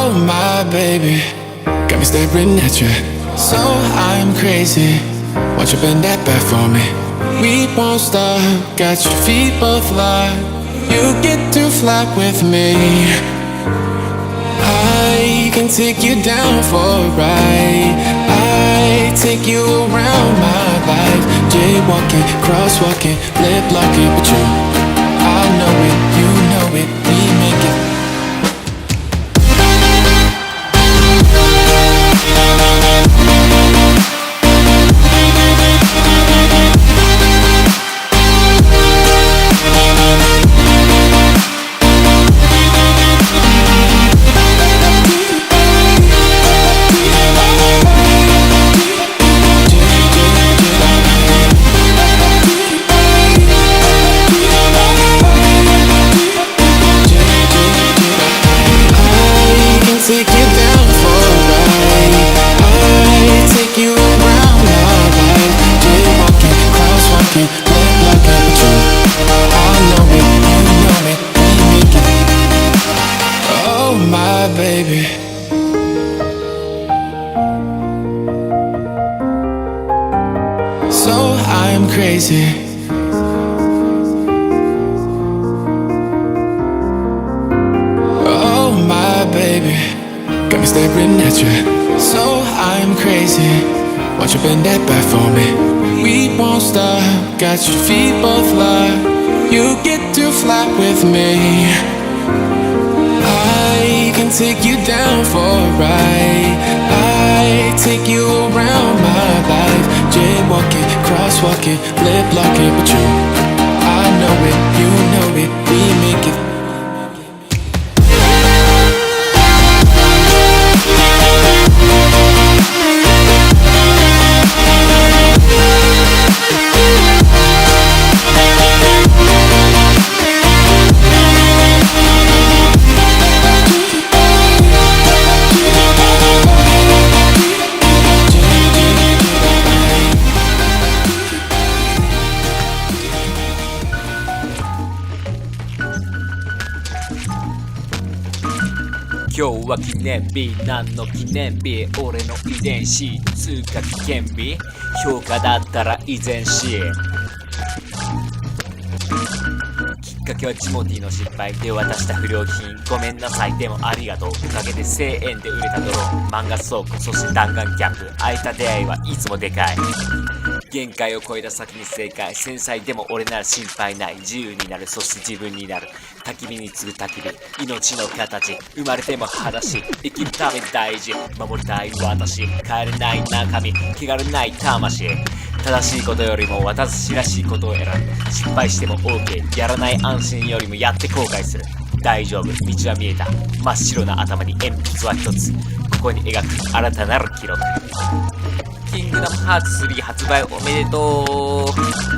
Oh my baby, got me staring at you. So I'm crazy. Won't you bend that back for me? We won't stop. Got your feet both locked. You get to fly with me. I can take you down for a ride. I take you around my life. Jaywalking, crosswalking, lip locking, but you, I know it, you know it, we make it. Take you down for a ride. I take you around my life. Jaywalking, crosswalking, lip locking, but you, I know it, you know it, we make it. Oh my baby. So I'm crazy. Oh my baby, got me staring at you. So I'm crazy. Won't you bend that back for me? We won't stop. Got your feet both locked. You get to fly with me. I can take you down for a ride. I take you around my life. Jaywalking, crosswalking, lip locking, but you, I know it, you know it, we make it.今日は記念日、何の記念日？俺の遺伝子、通過危険日、評価だったら依然し。きっかけはジモティの失敗で渡した不良品。ごめんなさい、でもありがとう。おかげで1000円で売れたドローン、漫画倉庫、そして弾丸キャンプ。空いた出会いはいつもでかい。限界を超えた先に正解。繊細でも俺なら心配ない。自由になる、そして自分になる。焚き火に次ぐ焚き火、命の形。生まれても裸足、生きるため大事。守りたい私、帰れない中身、気軽ない魂。正しいことよりも私らしいことを選ぶ。失敗しても OK、 やらない安心よりもやって後悔する。大丈夫、道は見えた。真っ白な頭に鉛筆は一つ。ここに描く新たなる記録。キングダムハーツ3発売おめでとう。